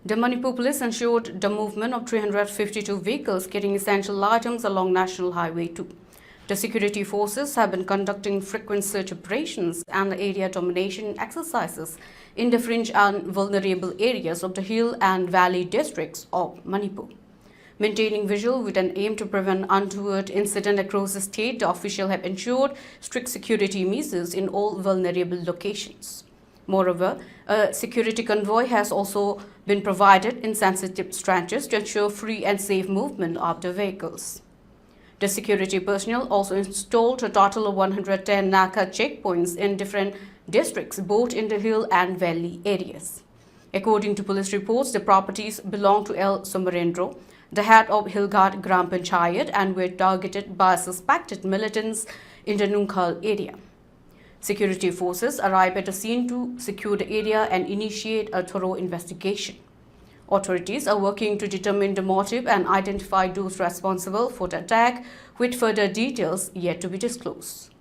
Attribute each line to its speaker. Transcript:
Speaker 1: The Manipur police ensured the movement of 352 vehicles carrying essential items along National Highway 2. The security forces have been conducting frequent search operations and area domination exercises in the fringe and vulnerable areas of the hill and valley districts of Manipur. Maintaining visual with an aim to prevent untoward incidents across the state, the officials have ensured strict security measures in all vulnerable locations. Moreover, a security convoy has also been provided in sensitive stretches to ensure free and safe movement of the vehicles. The security personnel also installed a total of 110 NACA checkpoints in different districts, both in the hill and valley areas. According to police reports, the properties belong to El Somarendro, the head of Hillghat Gram Panchayat, and were targeted by suspected militants in the Nunkhal area. Security forces arrived at the scene to secure the area and initiate a thorough investigation. Authorities are working to determine the motive and identify those responsible for the attack, with further details yet to be disclosed.